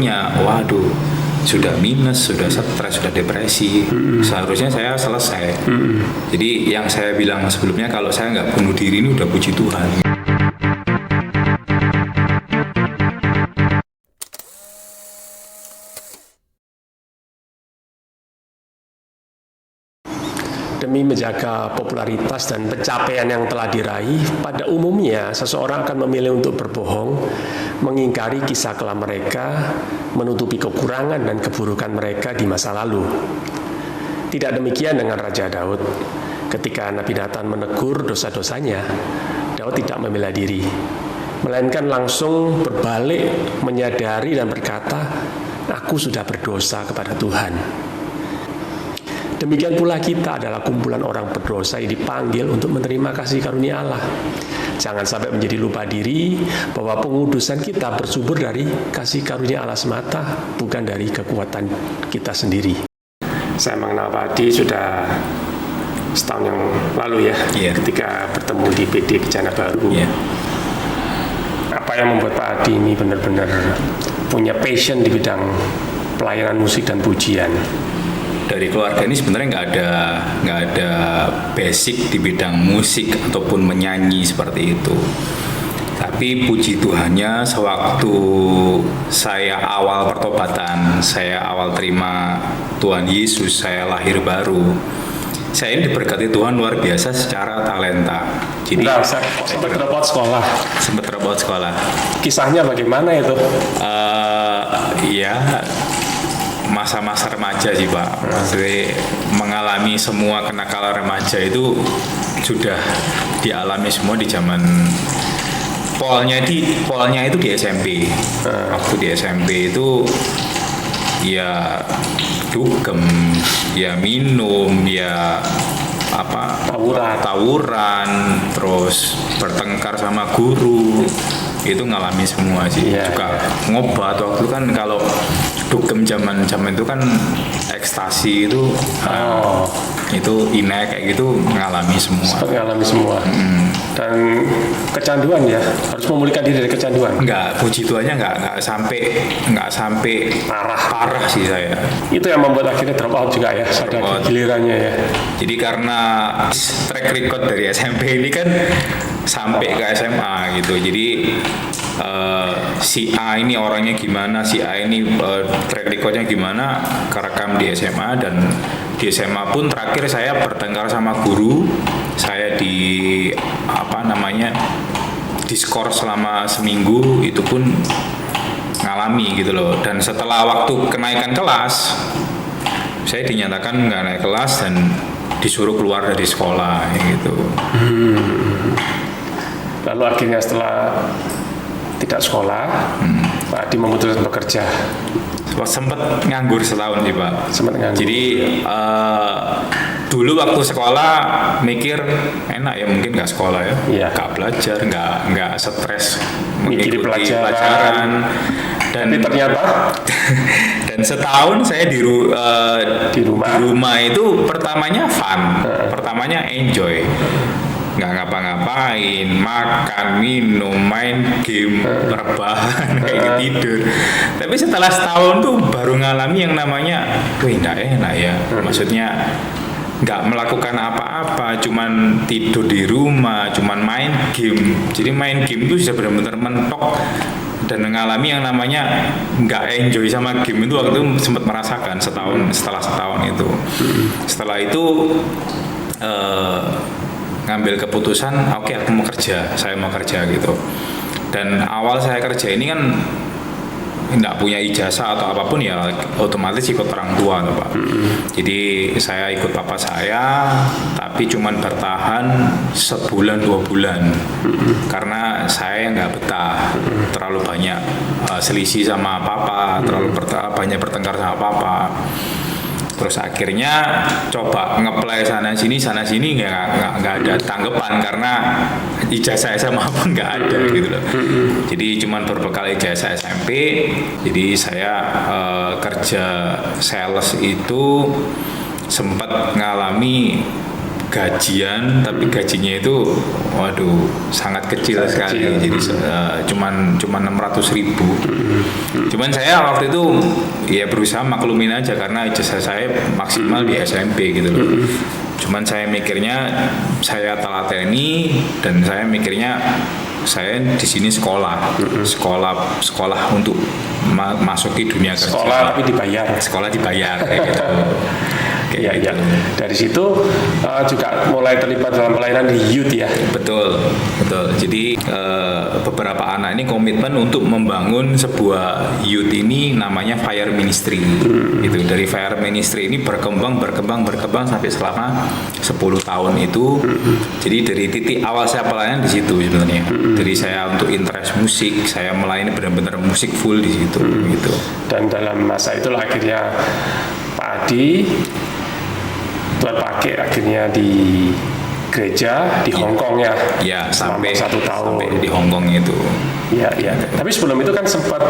sebelumnya, waduh, sudah minus, sudah stres, sudah depresi. Seharusnya saya selesai. Jadi yang saya bilang sebelumnya, kalau saya nggak bunuh diri ini udah puji Tuhan. Demi menjaga popularitas dan pencapaian yang telah diraih, pada umumnya seseorang akan memilih untuk berbohong, mengingkari kisah kelam mereka, menutupi kekurangan dan keburukan mereka di masa lalu. Tidak demikian dengan Raja Daud. Ketika Nabi Nathan menegur dosa-dosanya, Daud tidak membela diri, melainkan langsung berbalik menyadari dan berkata, "Aku sudah berdosa kepada Tuhan." Demikian pula kita adalah kumpulan orang berdosa yang dipanggil untuk menerima kasih karunia Allah. Jangan sampai menjadi lupa diri bahwa pengudusan kita bersumber dari kasih karunia Allah semata, bukan dari kekuatan kita sendiri. Saya mengenal Pak Adi sudah setahun yang lalu ya, ketika bertemu di PD Kejana Baru. Apa yang membuat Pak Adi ini benar-benar punya passion di bidang pelayanan musik dan pujian? Dari keluarga ini sebenarnya nggak ada basic di bidang musik ataupun menyanyi seperti itu. Tapi puji Tuhannya, sewaktu saya awal pertobatan, saya awal terima Tuhan Yesus, saya lahir baru, saya ini diberkati Tuhan luar biasa secara talenta. Jadi sempat drop sekolah. Sempat drop sekolah. Kisahnya bagaimana itu? Ya, masa-masa remaja sih Pak. Maksudnya mengalami semua kenakalan remaja itu sudah dialami semua di zaman polnya itu di SMP. Waktu di SMP itu ya dugem, ya minum, ya tawuran, terus bertengkar sama guru, itu ngalami semua sih. Juga ngobat waktu itu kan, kalau dugem zaman itu kan ekstasi itu itu inek kayak gitu, ngalami semua. Dan kecanduan ya, harus memulihkan diri dari kecanduan. Enggak, puji Tuhannya enggak sampai parah sih saya. Itu yang membuat akhirnya drop out juga ya, pada gilirannya ya. Jadi karena track record dari SMP ini kan sampai ke SMA gitu. Jadi si A ini orangnya gimana, si A ini track recordnya gimana, kerekam di SMA. Dan di SMA pun terakhir saya bertengkar sama guru, saya diskor selama seminggu, itu pun ngalami gitu loh. Dan setelah waktu kenaikan kelas, saya dinyatakan nggak naik kelas dan disuruh keluar dari sekolah gitu. Lalu akhirnya setelah tidak sekolah, Pak Adi memutuskan bekerja. Sempat nganggur setahun sih Pak. Jadi dulu waktu sekolah mikir enak ya, mungkin nggak sekolah ya, nggak belajar, nggak stres mengikuti pelajaran. Tapi ternyata dan setahun saya di rumah itu pertamanya fun, pertamanya enjoy. Nggak ngapa-ngapain, makan, minum, main game, rebahan, kayak tidur. Tapi setelah setahun tuh baru ngalami yang namanya, nggak enak ya. Maksudnya nggak melakukan apa-apa, cuman tidur di rumah, cuman main game. Jadi main game itu sudah benar-benar mentok. Dan mengalami yang namanya nggak enjoy sama game itu waktu itu sempat merasakan setelah setahun itu. Setelah itu ngambil keputusan, oke, saya mau kerja gitu. Dan awal saya kerja ini kan nggak punya ijazah atau apapun ya, otomatis ikut orang tua tuh Pak. Jadi saya ikut papa saya, tapi cuman bertahan sebulan 2 bulan karena saya nggak betah, terlalu banyak selisih sama papa, terlalu banyak bertengkar sama papa. Terus akhirnya coba ngeplay sana sini nggak ada tanggapan karena ijazah SMA pun nggak ada gitu loh. Jadi cuman berbekal ijazah SMP. Jadi saya kerja sales itu sempat ngalami gajian, tapi gajinya itu waduh sangat kecil sekali. Jadi cuman 600.000. Cuman saya waktu itu ya berusaha maklumin aja karena ijazah saya maksimal di SMP gitu loh. Cuman saya mikirnya saya telateni dan saya mikirnya saya di sini sekolah untuk masuki dunia kerja. Sekolah tapi dibayar. Sekolah dibayar kayak gitu. Iya, iya. Dari situ juga mulai terlibat dalam pelayanan di youth ya. Betul. Jadi beberapa anak ini komitmen untuk membangun sebuah youth ini namanya Fire Ministry. Itu dari Fire Ministry ini berkembang sampai selama 10 tahun itu. Jadi dari titik awal saya pelayanan di situ sebenarnya. Dari saya untuk interest musik, saya melayani benar-benar musik full di situ gitu. Dan dalam masa itulah akhirnya Pak Adi Tuhan pakai akhirnya di gereja di Hong Kong ya. Ya, sampai 1 tahun sampai di Hong Kong itu. Iya. Tapi sebelum itu kan sempat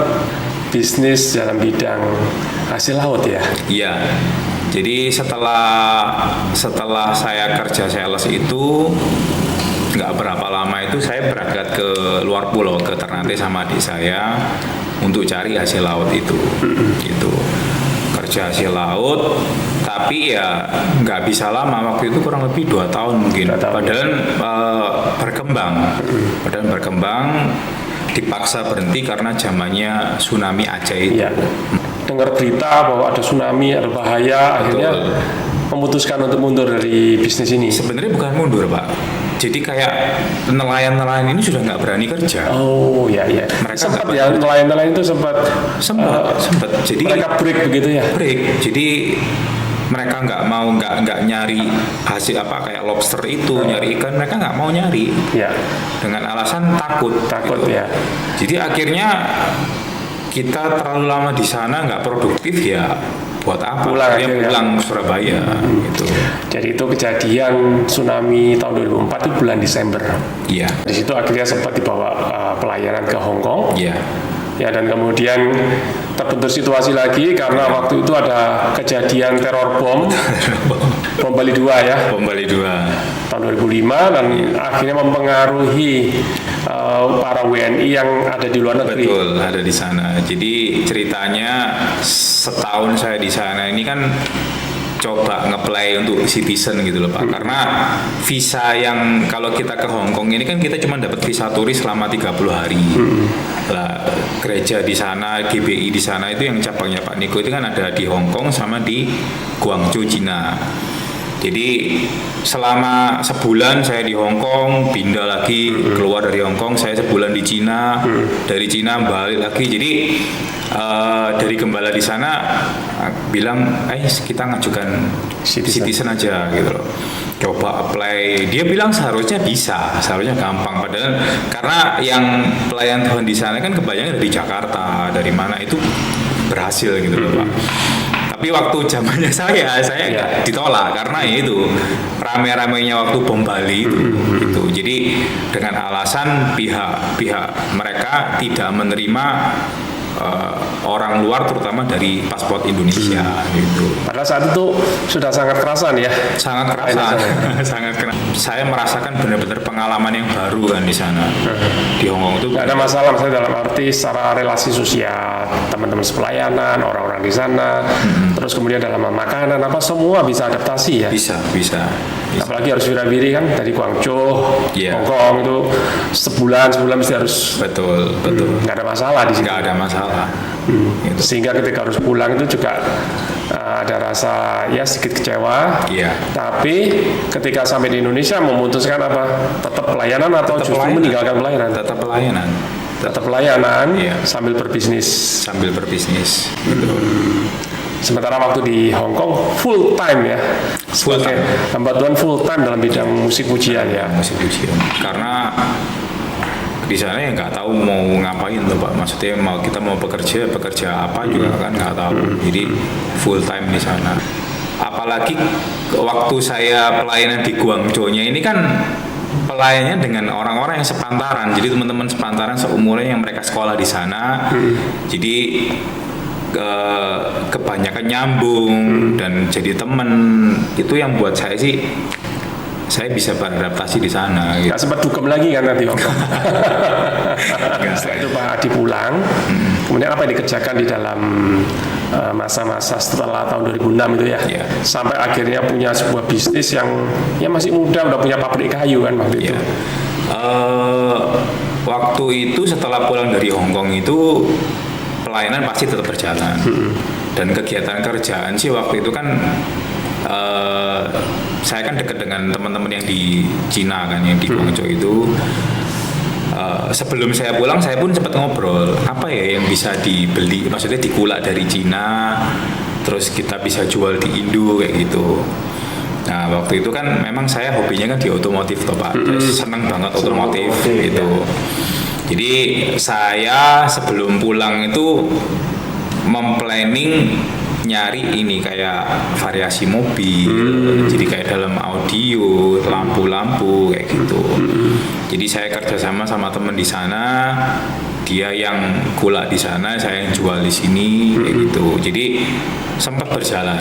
bisnis dalam bidang hasil laut ya. Iya. Jadi setelah saya kerja sales itu nggak berapa lama itu saya berangkat ke luar pulau ke Ternate sama adik saya untuk cari hasil laut itu. Gitu. Kerja hasil laut, tapi ya nggak bisa lama, waktu itu kurang lebih 2 tahun mungkin. Padahal berkembang dipaksa berhenti karena zamannya tsunami Aceh itu. Iya. Dengar berita bahwa ada tsunami, ada bahaya, akhirnya memutuskan untuk mundur dari bisnis ini. Sebenarnya bukan mundur, Pak. Jadi kayak nelayan-nelayan ini sudah nggak berani kerja. Oh iya. Mereka sempat ya nelayan-nelayan itu sempat. Jadi mereka break begitu ya. Break. Jadi mereka nggak nyari hasil kayak lobster itu, nyari ikan, mereka nggak mau nyari. Ya. Dengan alasan takut gitu. Ya. Jadi akhirnya kita terlalu lama di sana nggak produktif ya. Buat apa? Pulang Surabaya gitu. Jadi itu kejadian tsunami tahun 2004 itu bulan Desember. Iya. Di situ akhirnya sempat dibawa pelayanan ke Hong Kong. Iya. Ya, dan kemudian terbentur situasi lagi karena waktu itu ada kejadian teror bom Bali 2 ya. Bom Bali 2 tahun 2005 dan akhirnya mempengaruhi para WNI yang ada di luar negeri. Betul, ada di sana. Jadi ceritanya setahun saya di sana ini kan coba ngeplay untuk citizen gitu loh Pak. Karena visa yang kalau kita ke Hong Kong ini kan kita cuma dapat visa turis selama 30 hari. Lah gereja di sana, GBI di sana itu yang cabangnya Pak Niko itu kan ada di Hong Kong sama di Guangzhou, Cina. Jadi selama sebulan saya di Hong Kong, pindah lagi keluar dari Hong Kong, saya sebulan di Cina, dari Cina balik lagi. Jadi dari gembala di sana bilang, kita ngajukan citizen aja gitu loh. Coba apply, dia bilang seharusnya bisa, seharusnya gampang. Padahal karena yang pelayan Tuhan di sana kan kebanyakan dari Jakarta, dari mana itu berhasil gitu loh Pak. Tapi waktu zamannya saya ditolak karena itu rame-ramenya waktu bom Bali itu. Jadi dengan alasan pihak mereka tidak menerima orang luar terutama dari paspor Indonesia gitu. Padahal saat itu sudah sangat kerasan ya. Sangat kerasan. Sangat kerasan. Saya merasakan benar-benar pengalaman yang baru kan di sana. Di Hong Kong itu nggak ada masalah saya dalam arti secara relasi sosial, teman-teman sepelayanan, orang-orang di sana, terus kemudian dalam makanan apa semua bisa adaptasi ya. Bisa. Apalagi harus wira-wiri kan dari Guangzhou, Hong Kong itu sebulan mesti harus. Betul. Nggak ada masalah di sini. Nggak ada masalah. Gitu. Sehingga ketika harus pulang itu juga ada rasa sedikit kecewa. Iya. Tapi ketika sampai di Indonesia memutuskan apa? Tetap pelayanan atau justru meninggalkan pelayanan? Tetap pelayanan sambil berbisnis. Gitu. Sementara waktu di Hong Kong full time ya. Sebagai hamba Tuhan full time dalam bidang musik pujian ya. Musik pujian. Karena di sana ya nggak tahu mau ngapain tuh Pak. Maksudnya kita mau bekerja apa juga kan nggak tahu. Jadi full time di sana. Apalagi waktu saya pelayanan di Guangzhou-nya ini kan pelayannya dengan orang-orang yang sepantaran. Jadi teman-teman sepantaran seumurannya yang mereka sekolah di sana. Jadi kebanyakan nyambung dan jadi teman. Itu yang buat saya sih saya bisa beradaptasi di sana gitu. Nggak sempat dugem lagi kan nanti Hongkong. Setelah itu Pak Adi pulang, kemudian apa yang dikerjakan di dalam masa-masa setelah tahun 2006 itu ya, Iya. sampai akhirnya punya sebuah bisnis yang ya masih muda, udah punya pabrik kayu kan waktu itu. Ya. Waktu itu setelah pulang dari Hong Kong itu pelayanan pasti tetap berjalan. Dan kegiatan kerjaan sih waktu itu kan saya kan dekat dengan teman-teman yang di Cina kan, yang di Guangzhou itu. Sebelum saya pulang saya pun sempat ngobrol apa ya yang bisa dibeli, maksudnya dikulak dari Cina terus kita bisa jual di Indo kayak gitu. Nah waktu itu kan memang saya hobinya kan di otomotif toh Pak, seneng banget otomotif gitu. Jadi saya sebelum pulang itu memplanning nyari ini kayak variasi mobil, jadi kayak dalam audio, lampu-lampu kayak gitu. Jadi saya kerjasama sama teman di sana, dia yang kulak di sana, saya yang jual di sini kayak gitu. Jadi sempat berjalan,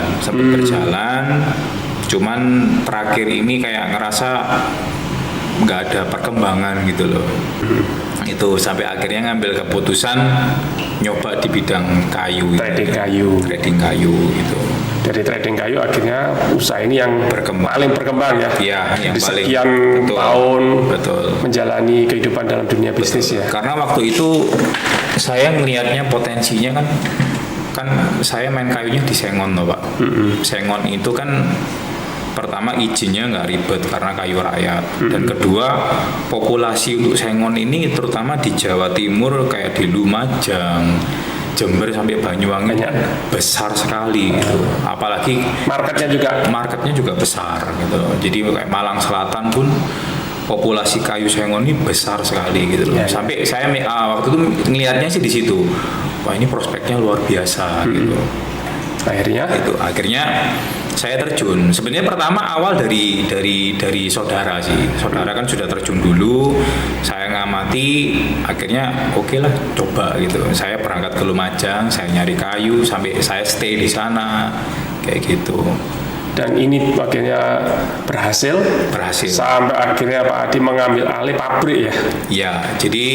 cuman terakhir ini kayak ngerasa nggak ada perkembangan gitu loh. Itu sampai akhirnya ngambil keputusan nyoba di bidang kayu, Trading kayu gitu. Dari trading kayu akhirnya usaha ini yang Berkembang. paling berkembang ya. Iya, yang Di paling sekian betul, tahun betul. menjalani kehidupan dalam dunia bisnis ya. Karena waktu itu saya ngelihatnya potensinya kan saya main kayunya di Sengon loh Pak. Sengon itu kan pertama izinnya nggak ribet karena kayu rakyat, dan kedua populasi untuk Sengon ini terutama di Jawa Timur kayak di Lumajang, Jember sampai Banyuwangi besar sekali gitu. Apalagi marketnya juga besar gitu. Jadi kayak Malang Selatan pun populasi kayu Sengon ini besar sekali gitu loh. Sampai saya waktu itu ngelihatnya sih di situ. Wah, ini prospeknya luar biasa gitu. Akhirnya saya terjun. Sebenarnya pertama awal dari saudara sih. Saudara kan sudah terjun dulu. Saya ngamati, akhirnya oke lah, coba gitu. Saya berangkat ke Lumajang, saya nyari kayu sampai saya stay di sana kayak gitu. Dan ini akhirnya berhasil. Sampai akhirnya Pak Adi mengambil alih pabrik ya. Ya, jadi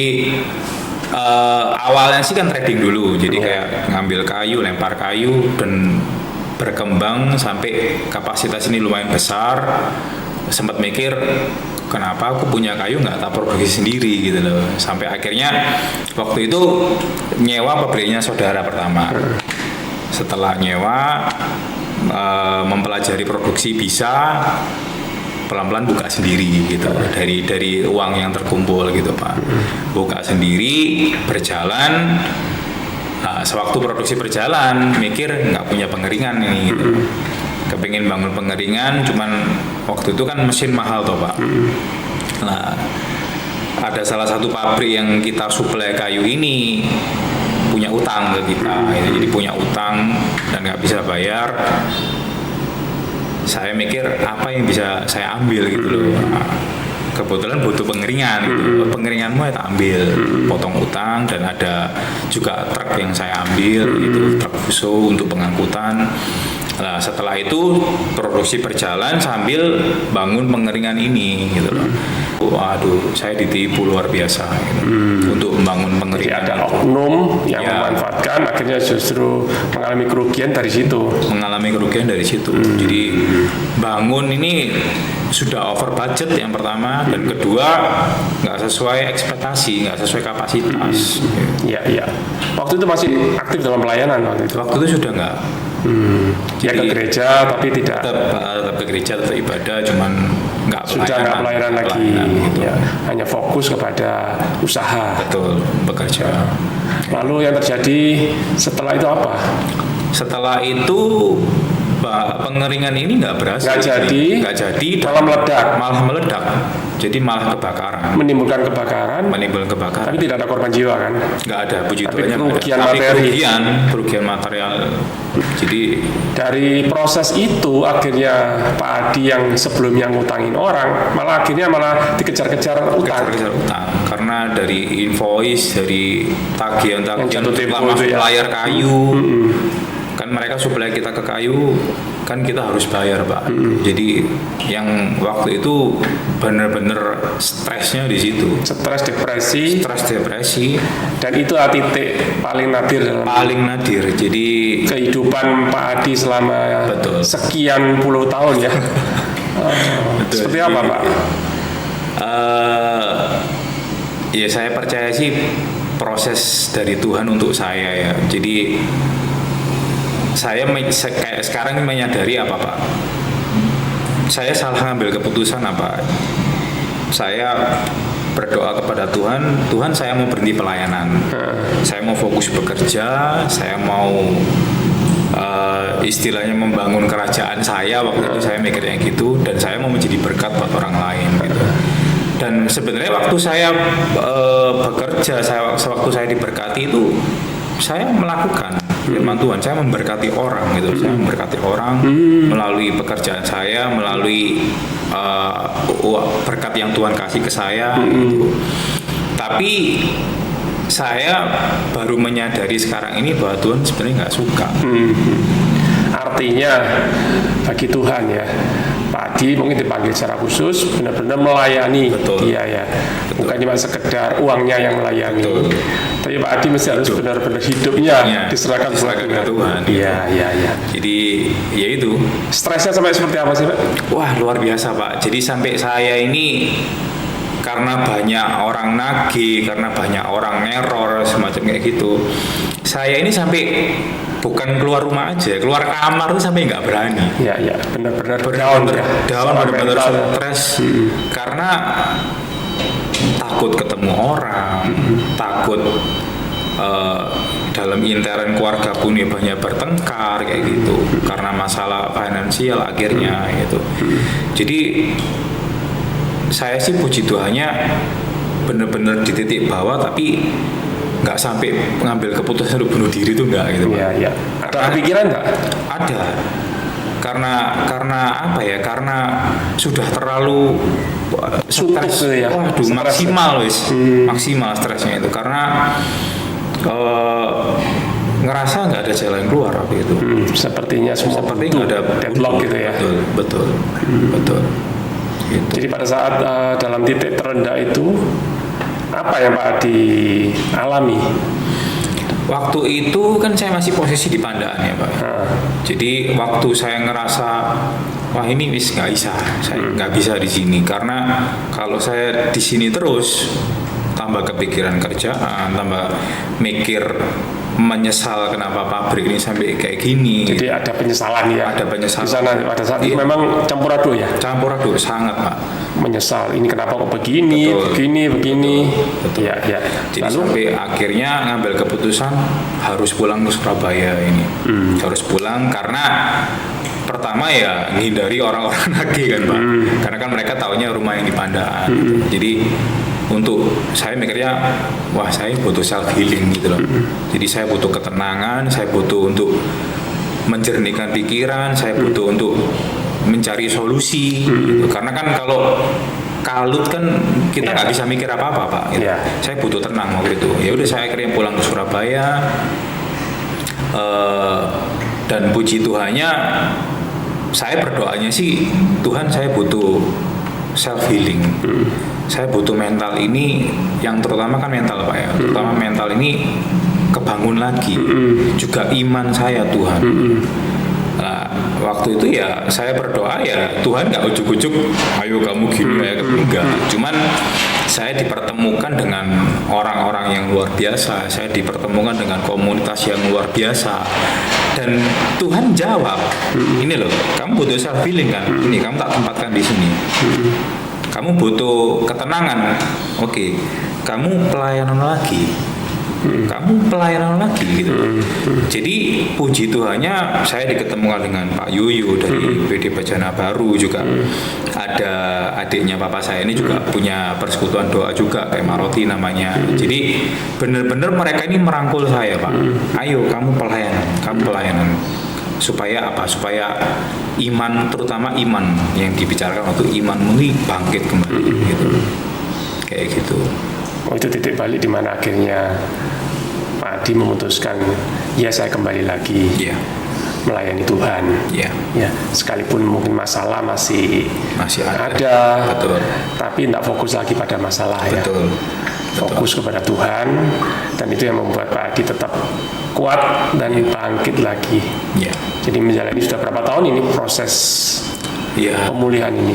awalnya sih kan trading dulu. Jadi kayak ngambil kayu, lempar kayu, dan berkembang sampai kapasitas ini lumayan besar. Sempat mikir kenapa aku punya kayu nggak tak produksi sendiri gitu loh. Sampai akhirnya waktu itu nyewa pabriknya saudara pertama. Setelah nyewa, mempelajari produksi bisa, pelan-pelan buka sendiri gitu, dari uang yang terkumpul gitu Pak. Buka sendiri, berjalan. Nah, sewaktu produksi berjalan, mikir nggak punya pengeringan ini gitu. Kepingin bangun pengeringan, cuman waktu itu kan mesin mahal toh Pak. Nah, ada salah satu pabrik yang kita suplai kayu ini punya utang ke kita, jadi punya utang dan nggak bisa bayar. Saya mikir apa yang bisa saya ambil gitu loh. Nah, kebetulan butuh pengeringan gitu. Pengeringanmu ya tak ambil, potong utang, dan ada juga truk yang saya ambil gitu, truk fuso untuk pengangkutan. Nah, setelah itu produksi berjalan sambil bangun pengeringan ini gitu loh. Waduh, saya ditipu luar biasa gitu. Untuk membangun pengeringan. Jadi ada oknum yang memanfaatkan, akhirnya justru mengalami kerugian dari situ. Jadi bangun ini sudah over budget yang pertama, dan kedua nggak sesuai ekspektasi, nggak sesuai kapasitas. Iya. Waktu itu masih aktif dalam pelayanan waktu itu. Waktu itu sudah nggak. Ya ke gereja tapi tidak. Tetap ke gereja, tetap ibadah, cuman nggak pelayanan lagi. Gitu. Ya, hanya fokus kepada usaha. Betul, bekerja. Lalu yang terjadi setelah itu apa? Setelah itu pengeringan ini nggak berhasil. Nggak jadi. Malah meledak. Jadi malah kebakaran. Menimbulkan kebakaran. Tapi tidak ada korban jiwa kan? Nggak ada, puji Tuhan. Kerugian material. Jadi dari proses itu akhirnya Pak Adi yang sebelumnya ngutangin orang malah dikejar-kejar utang. Karena dari invoice, dari tagihan termasuk layar kayu. kan mereka supply kita ke kayu, kan kita harus bayar Pak. Jadi yang waktu itu bener-bener stresnya di situ. Stres, depresi, Dan itu titik paling nadir dalam Jadi kehidupan Pak Adi selama Betul. sekian puluh tahun ya. Betul. Seperti apa Pak? Ya saya percaya sih proses dari Tuhan untuk saya ya. Jadi saya kayak sekarang ini menyadari apa Pak? Saya salah ngambil keputusan apa? Saya berdoa kepada Tuhan, Tuhan saya mau berhenti pelayanan, saya mau fokus bekerja, saya mau istilahnya membangun kerajaan saya. Waktu itu saya mikirnya gitu, dan saya mau menjadi berkat buat orang lain gitu. Dan sebenarnya waktu saya bekerja, waktu saya diberkati itu saya melakukan firman Tuhan, saya memberkati orang gitu, saya memberkati orang melalui pekerjaan saya, melalui berkat yang Tuhan kasih ke saya gitu. Tapi saya baru menyadari sekarang ini bahwa Tuhan sebenarnya nggak suka. Artinya bagi Tuhan ya, Pak Adi mungkin dipanggil secara khusus benar-benar melayani. Betul. Dia ya. Betul. Bukan cuma sekedar uangnya yang melayani. Betul. Tapi Pak Adi mesti harus benar-benar hidupnya diserahkan ke Tuhan. Iya. Jadi ya itu. Stresnya sampai seperti apa sih Pak? Wah luar biasa Pak. Jadi sampai saya ini karena banyak orang nagih, karena banyak orang neror semacam kayak gitu, saya ini sampai bukan keluar rumah aja, keluar kamar tuh sampai nggak berani. Iya, benar-benar down, benar-benar stres karena takut ketemu orang, takut dalam intern keluarga pun ya banyak bertengkar kayak gitu karena masalah finansial akhirnya gitu. Jadi saya sih puji Tuhannya benar-benar di titik bawah, tapi nggak sampai mengambil keputusan untuk bunuh diri itu nggak gitu. Iya. Ada kepikiran nggak? Ada. Karena apa ya? Karena sudah terlalu stres. Ya. Waduh, maksimal wis. Maksimal stresnya itu karena ngerasa nggak ada jalan keluar gitu. Sepertinya semua seperti nggak ada deadlock gitu ya. Betul. Gitu. Jadi pada saat dalam titik terendah itu apa yang Pak Adi alami? Waktu itu kan saya masih posisi di Pandaan ya Pak. Jadi waktu saya ngerasa wah ini wis nggak bisa, saya nggak bisa di sini karena kalau saya di sini terus tambah kepikiran kerjaan, tambah mikir menyesal kenapa pabrik ini sampai kayak gini. Jadi ada penyesalan ya. Ada penyesalan. Di sana pada saat itu memang campur aduk ya. Campur aduk sangat Pak. Menyesal ini kenapa kok begini, begini. Betul. Ya. Jadi sampai akhirnya ngambil keputusan harus pulang ke Surabaya ini. Harus pulang karena pertama ya menghindari orang-orang nagih kan Pak. Karena kan mereka taunya rumah yang di Pandaan. Jadi untuk saya mikirnya wah saya butuh self healing gitu loh. Jadi saya butuh ketenangan, saya butuh untuk menjernihkan pikiran, saya butuh untuk mencari solusi gitu. Karena kan kalau kalut kan kita nggak bisa mikir apa-apa Pak gitu. Saya butuh tenang waktu itu. Ya udah saya akhirnya pulang ke Surabaya, dan puji Tuhannya saya berdoanya sih Tuhan saya butuh self healing. Saya butuh mental ini yang terutama kan mental Pak ya. Terutama mental ini kebangun lagi. Juga iman saya Tuhan. Nah, waktu itu ya saya berdoa ya Tuhan nggak ujuk-ujuk ayo kamu gini ya enggak. Cuman saya dipertemukan dengan orang-orang yang luar biasa. Saya dipertemukan dengan komunitas yang luar biasa. Dan Tuhan jawab, ini loh, kamu butuh self healing kan? Ini kamu tak tempatkan di sini. Kamu butuh ketenangan, oke. Kamu pelayanan lagi, gitu. Jadi puji Tuhannya saya diketemukan dengan Pak Yuyu dari PD Bejana Baru juga. Ada adiknya papa saya ini juga punya persekutuan doa juga kayak Maroti namanya. Jadi benar-benar mereka ini merangkul saya Pak. Ayo kamu pelayanan. Supaya apa? Supaya iman, terutama iman yang dibicarakan waktu iman ini bangkit kembali gitu. Kayak gitu. Oh itu titik balik di mana akhirnya Pak Adi memutuskan ya saya kembali lagi. Iya. melayani Tuhan. Ya, Ya, sekalipun mungkin masalah masih ada, betul. tapi tidak fokus lagi pada masalah ya. Betul. Fokus kepada Tuhan, dan itu yang membuat Pak Adi tetap kuat dan bangkit lagi. Ya, Jadi menjalani sudah berapa tahun ini proses ya, pemulihan ini?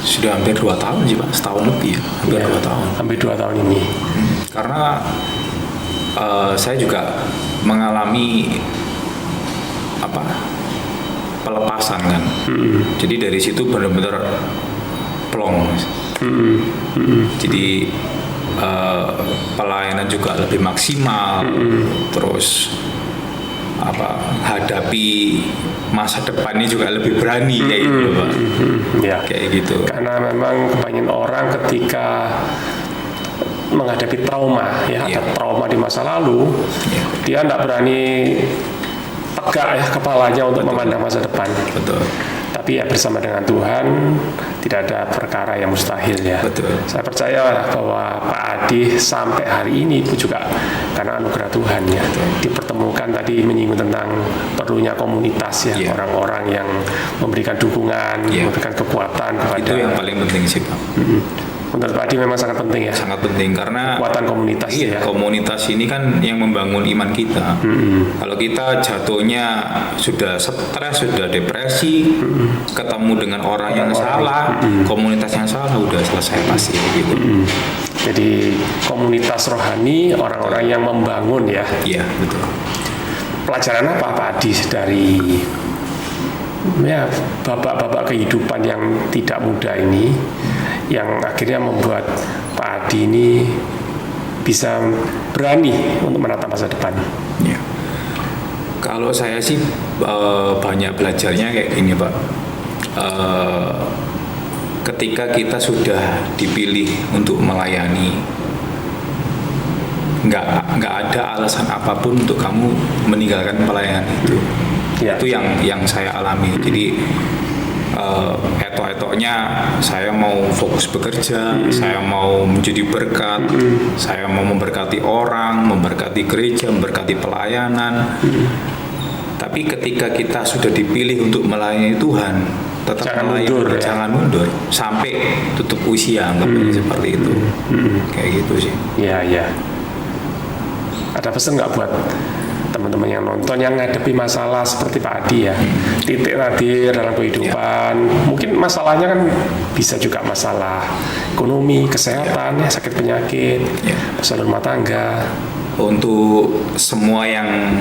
sudah hampir 2 tahun sih Pak, setahun lebih ya, hampir 2 tahun. Hampir 2 tahun ini. Karena saya juga mengalami pelepasan kan. Jadi dari situ benar-benar plong. Jadi pelayanan juga lebih maksimal, terus hadapi masa depannya juga lebih berani kayak gitu Pak. Ya. Kayak gitu. Karena memang kebanyakan orang ketika menghadapi trauma ya, Iya. ada trauma di masa lalu, Iya. dia tidak berani tegak ya kepalanya untuk memandang masa depan. Betul. Tapi ya bersama dengan Tuhan tidak ada perkara yang mustahil ya. Betul. Saya percaya bahwa Pak Adi sampai hari ini itu juga karena anugerah Tuhan ya. Dipertemukan tadi menyinggung tentang perlunya komunitas ya, Iya. orang-orang yang memberikan dukungan, Iya. memberikan kekuatan kepada. Itu yang paling penting sih Pak. Menurut Pak Adi memang sangat penting ya. Sangat penting karena Kekuatan komunitas iya, ya. komunitas ini kan yang membangun iman kita. Kalau kita jatuhnya sudah stres, sudah depresi, ketemu dengan orang yang salah, komunitas yang salah, udah selesai pasti gitu. Jadi komunitas rohani, orang-orang yang membangun ya. Iya, betul. Pelajaran apa Pak Adi dari ya babak-babak kehidupan yang tidak mudah ini, yang akhirnya membuat Pak Adi ini bisa berani untuk menatap masa depan? Ya. Kalau saya sih banyak belajarnya kayak gini Pak. Ketika kita sudah dipilih untuk melayani, nggak ada alasan apapun untuk kamu meninggalkan pelayanan itu. Ya. Itu yang saya alami. Jadi etok-etoknya saya mau fokus bekerja, saya mau menjadi berkat, saya mau memberkati orang, memberkati gereja, memberkati pelayanan. Tapi ketika kita sudah dipilih untuk melayani Tuhan, tetap Jangan melayani, mundur, ya. jangan mundur sampai tutup usia, anggapnya seperti itu. Kayak gitu sih. Ya, ya. Ada pesan nggak buat teman-teman yang nonton yang ngadepi masalah seperti Pak Adi ya, titik nadir dalam kehidupan, mungkin masalahnya kan bisa juga masalah ekonomi, kesehatan, ya, sakit penyakit, masalah rumah tangga. Untuk semua yang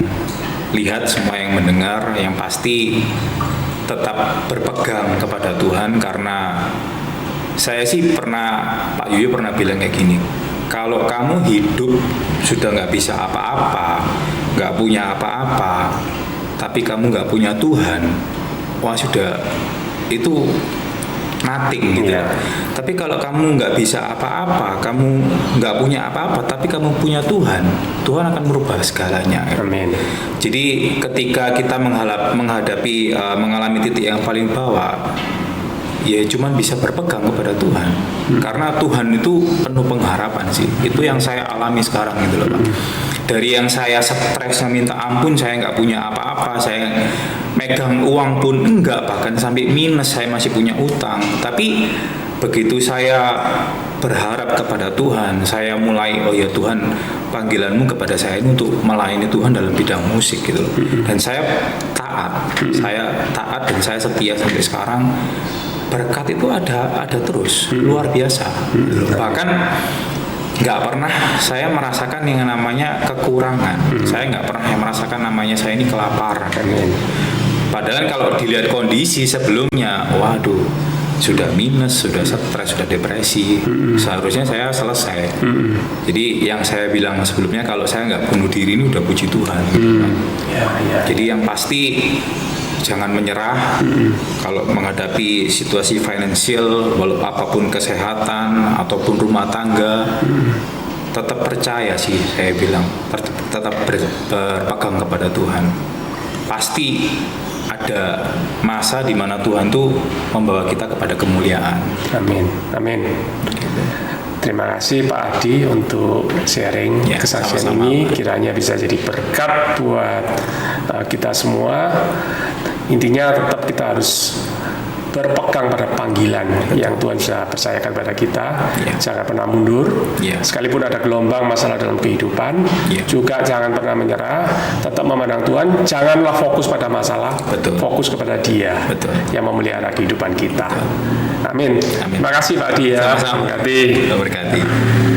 lihat, semua yang mendengar, yang pasti tetap berpegang kepada Tuhan, karena saya sih Pak Yuyo pernah bilang kayak gini, kalau kamu hidup sudah nggak bisa apa-apa, nggak punya apa-apa, tapi kamu nggak punya Tuhan, wah sudah itu nothing gitu. Yeah. Tapi kalau kamu nggak bisa apa-apa, kamu nggak punya apa-apa, tapi kamu punya Tuhan, Tuhan akan merubah segalanya. Amin. Jadi ketika kita mengalami titik yang paling bawah, ya cuman bisa berpegang kepada Tuhan. Karena Tuhan itu penuh pengharapan sih. Itu yang saya alami sekarang gitu loh Pak. Dari yang saya stresnya minta ampun, saya nggak punya apa-apa, saya megang uang pun enggak, bahkan sampai minus, saya masih punya utang. Tapi begitu saya berharap kepada Tuhan, saya mulai, oh ya Tuhan, panggilanmu kepada saya ini untuk melayani Tuhan dalam bidang musik gitu loh. Dan saya taat dan saya setia sampai sekarang. Berkat itu ada terus, luar biasa. Bahkan nggak pernah saya merasakan yang namanya kekurangan. Saya nggak pernah merasakan namanya saya ini kelaparan. Padahal kalau dilihat kondisi sebelumnya, waduh, sudah minus, sudah stres, sudah depresi. Seharusnya saya selesai. Jadi yang saya bilang sebelumnya, kalau saya nggak bunuh diri ini udah puji Tuhan. Ya. Jadi yang pasti jangan menyerah kalau menghadapi situasi finansial, walau apapun kesehatan ataupun rumah tangga, tetap percaya sih, saya bilang tetap berpegang kepada Tuhan. Pasti ada masa di mana Tuhan tuh membawa kita kepada kemuliaan. Amin. Amin. Terima kasih Pak Adi untuk sharing Ya, kesaksian sama-sama. ini. Kiranya bisa jadi berkat buat kita semua. Intinya tetap kita harus berpegang pada panggilan yang Tuhan sudah percayakan pada kita. Jangan pernah mundur. Sekalipun ada gelombang masalah dalam kehidupan, juga jangan pernah menyerah. Tetap memandang Tuhan. Janganlah fokus pada masalah. Fokus kepada Dia yang memelihara kehidupan kita. Amin. Terima kasih Pak Dia. Sama-sama. Terima kasih.